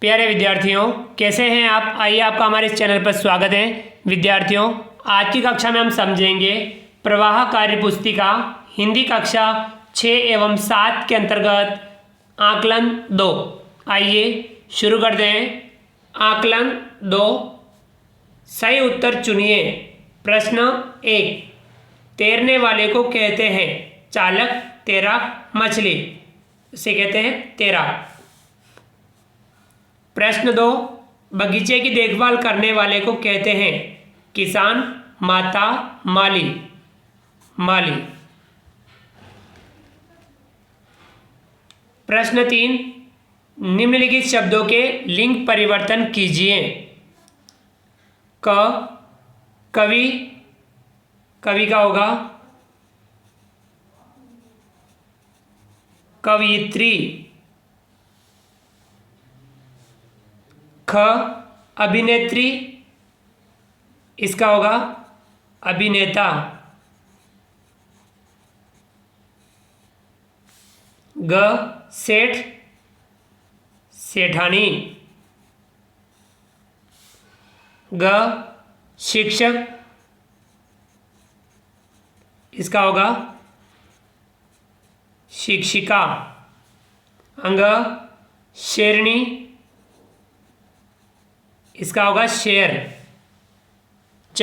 प्यारे विद्यार्थियों, कैसे हैं आप? आइए आपका हमारे इस चैनल पर स्वागत है। विद्यार्थियों, आज की कक्षा में हम समझेंगे प्रवाह कार्य पुस्तिका हिंदी कक्षा 6 एवं 7 के अंतर्गत आकलन 2। आइए शुरू करते हैं। आकलन 2, सही उत्तर चुनिए। प्रश्न 1, तैरने वाले को कहते हैं चालक, तैराक, मछली। इसे कहते हैं तैराक। प्रश्न 2, बगीचे की देखभाल करने वाले को कहते हैं किसान, माता, माली। माली। प्रश्न 3, निम्नलिखित शब्दों के लिंग परिवर्तन कीजिए। क, कवि, कवि का होगा कवयित्री। ख, अभिनेत्री, इसका होगा अभिनेता। ग, सेठ, सेठानी। ग, शिक्षक, इसका होगा शिक्षिका। अंग, शेरनी, इसका होगा शेर। च,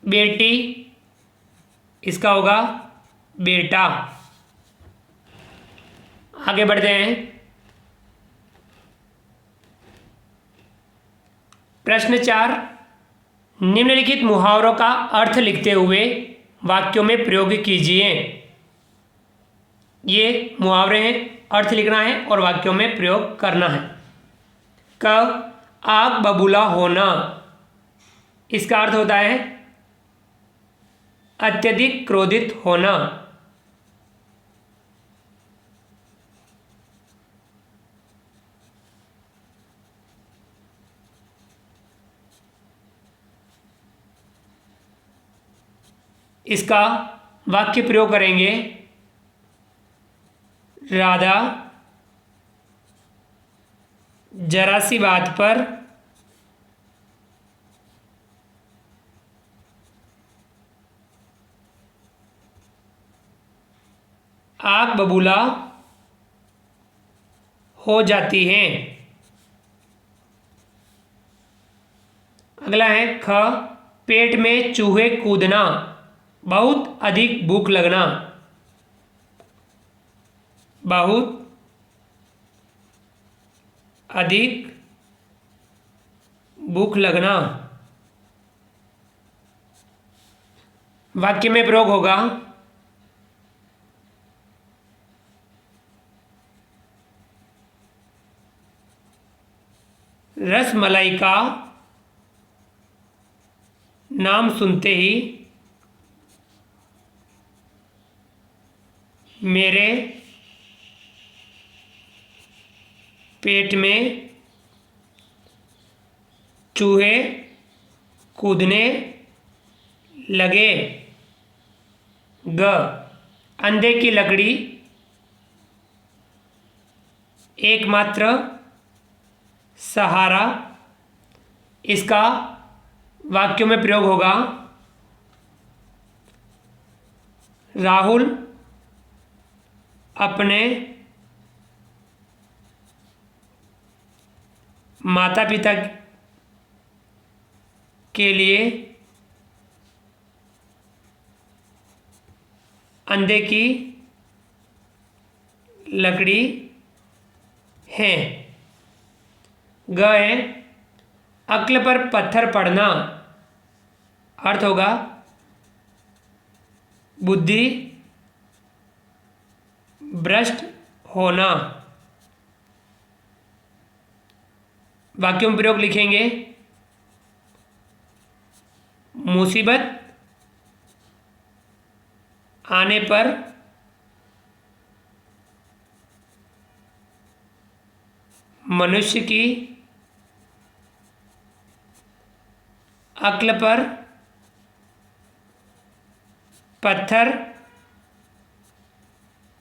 बेटी, इसका होगा बेटा। आगे बढ़ते हैं। प्रश्न 4, निम्नलिखित मुहावरों का अर्थ लिखते हुए वाक्यों में प्रयोग कीजिए। ये मुहावरे हैं, अर्थ लिखना है और वाक्यों में प्रयोग करना है। क, आग बबूला होना, इसका अर्थ होता है अत्यधिक क्रोधित होना। इसका वाक्य प्रयोग करेंगे, राधा जरा सी बात पर आग बबूला हो जाती है। अगला है ख, पेट में चूहे कूदना, बहुत अधिक भूख लगना। बहुत अधिक भूख लगना। वाक्य में प्रयोग होगा रसमलाई का नाम सुनते ही मेरे पेट में चूहे कूदने लगे। ग, अंधे की लकड़ी एकमात्र सहारा, इसका वाक्यों में प्रयोग होगा राहुल अपने माता पिता के लिए अंधे की लकड़ी है। ग है, अक्ल पर पत्थर पड़ना, अर्थ होगा बुद्धि भ्रष्ट होना। वाक्यों में प्रयोग लिखेंगे मुसीबत आने पर मनुष्य की अक्ल पर पत्थर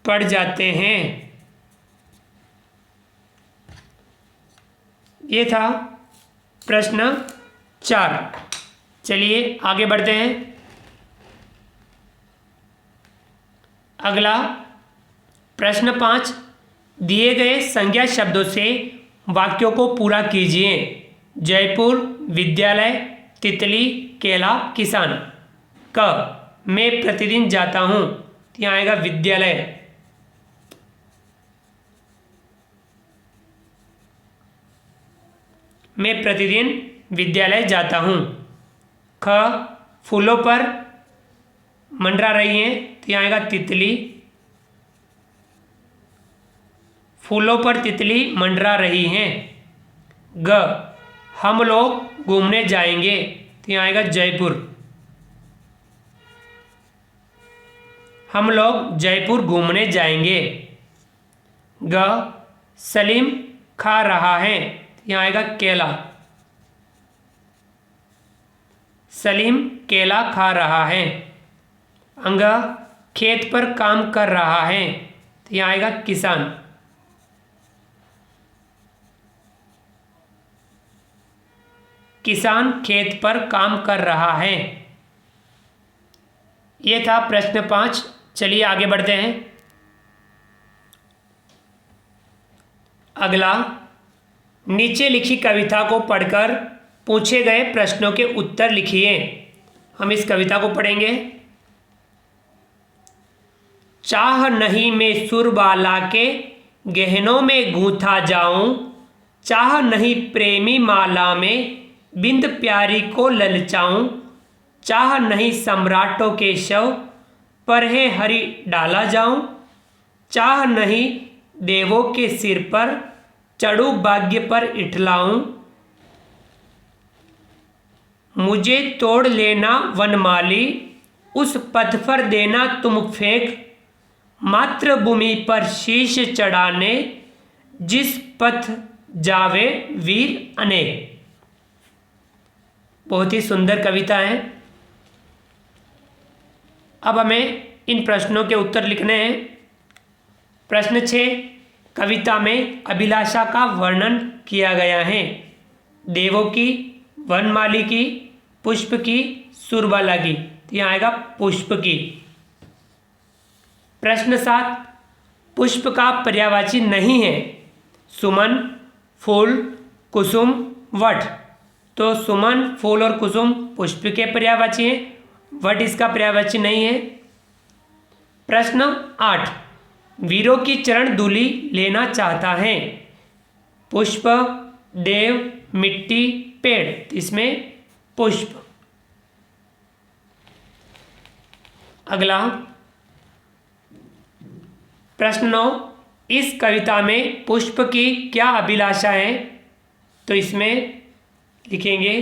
पड़ जाते हैं। ये था प्रश्न 4। चलिए आगे बढ़ते हैं। अगला प्रश्न 5, दिए गए संज्ञा शब्दों से वाक्यों को पूरा कीजिए। जयपुर, विद्यालय, तितली, केला, किसान। क, मैं प्रतिदिन जाता हूँ, यहाँ आएगा विद्यालय। मैं प्रतिदिन विद्यालय जाता हूँ। ख, फूलों पर मंडरा रही हैं, तो यहाँ आएगा तितली। फूलों पर तितली मंडरा रही हैं। ग, हम लोग घूमने जाएंगे, तो यहाँ आएगा जयपुर। हम लोग जयपुर घूमने जाएंगे। ग, सलीम खा रहा है, यहाँ आएगा केला। सलीम केला खा रहा है। अंग, खेत पर काम कर रहा है, तो यहाँ आएगा किसान। किसान खेत पर काम कर रहा है। ये था प्रश्न 5। चलिए आगे बढ़ते हैं। अगला, नीचे लिखी कविता को पढ़कर पूछे गए प्रश्नों के उत्तर लिखिए। हम इस कविता को पढ़ेंगे। चाह नहीं मैं सुर बाला के गहनों में गूंथा जाऊं, चाह नहीं प्रेमी माला में बिंद प्यारी को ललचाऊं, चाह नहीं सम्राटों के शव पर है हरि डाला जाऊं, चाह नहीं देवों के सिर पर चढ़ू भाग्य पर इठलाऊं, मुझे तोड़ लेना वनमाली उस पथ पर देना तुम फेंक, मातृभूमि पर शीश चढ़ाने जिस पथ जावे वीर अनेक। बहुत ही सुंदर कविता है। अब हमें इन प्रश्नों के उत्तर लिखने हैं। प्रश्न 6, कविता में अभिलाषा का वर्णन किया गया है। देवों की, वनमाली की, पुष्प की, सुरबाला की, तो यहाँ आएगा पुष्प की। प्रश्न 7, पुष्प का पर्यायवाची नहीं है। सुमन, फूल, कुसुम, वट। तो सुमन, फूल और कुसुम पुष्प के पर्यायवाची हैं, वट इसका पर्यायवाची नहीं है। प्रश्न 8, वीरों की चरण धूलि लेना चाहता है। पुष्प, देव, मिट्टी, पेड़, इसमें पुष्प। अगला प्रश्न 9, इस कविता में पुष्प की क्या अभिलाषा है? तो इसमें लिखेंगे,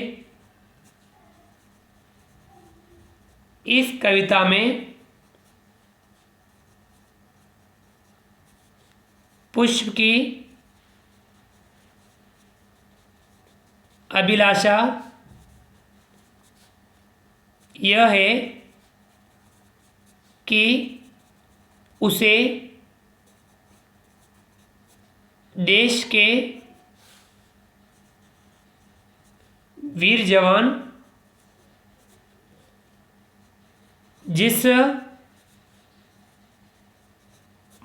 इस कविता में पुष्प की अभिलाषा यह है कि उसे देश के वीर जवान जिस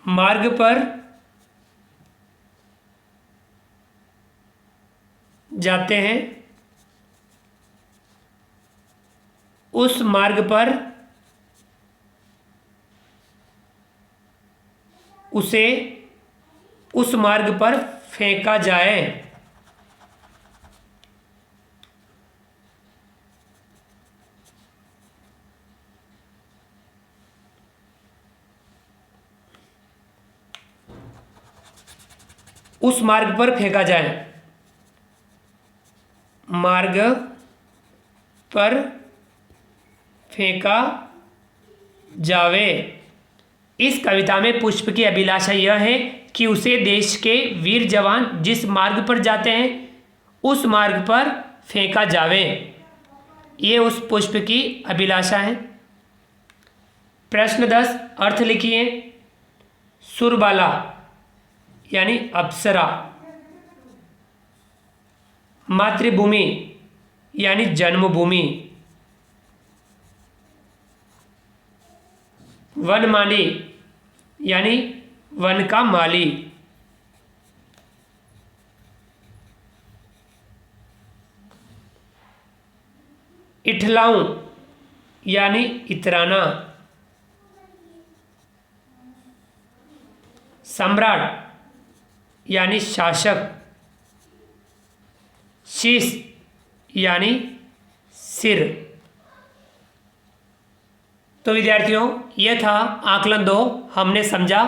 मार्ग पर जाते हैं उस मार्ग पर उसे उस मार्ग पर फेंका जाए। उस मार्ग पर फेंका जाए, मार्ग पर फेंका जावे। इस कविता में पुष्प की अभिलाषा यह है कि उसे देश के वीर जवान जिस मार्ग पर जाते हैं उस मार्ग पर फेंका जावे। ये उस पुष्प की अभिलाषा है। प्रश्न 10, अर्थ लिखिए। सुरबाला यानी अप्सरा। मातृभूमि यानी जन्मभूमि। वनमाली यानी वन का माली। इठलाऊं यानी इतराना। सम्राट यानी शासक। शीश यानी सिर। तो विद्यार्थियों, यह था आकलन 2। हमने समझा,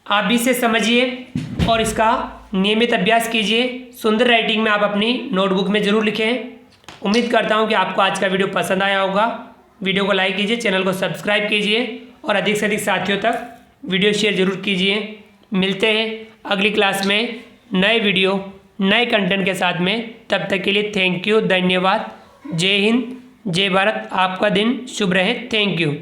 आप भी इसे समझिए और इसका नियमित अभ्यास कीजिए। सुंदर राइटिंग में आप अपनी नोटबुक में ज़रूर लिखें। उम्मीद करता हूं कि आपको आज का वीडियो पसंद आया होगा। वीडियो को लाइक कीजिए, चैनल को सब्सक्राइब कीजिए और अधिक से अधिक साथियों तक वीडियो शेयर जरूर कीजिए। मिलते हैं अगली क्लास में नए वीडियो नए कंटेंट के साथ में। तब तक के लिए थैंक यू, धन्यवाद। जय हिंद, जय भारत। आपका दिन शुभ रहे। Thank you.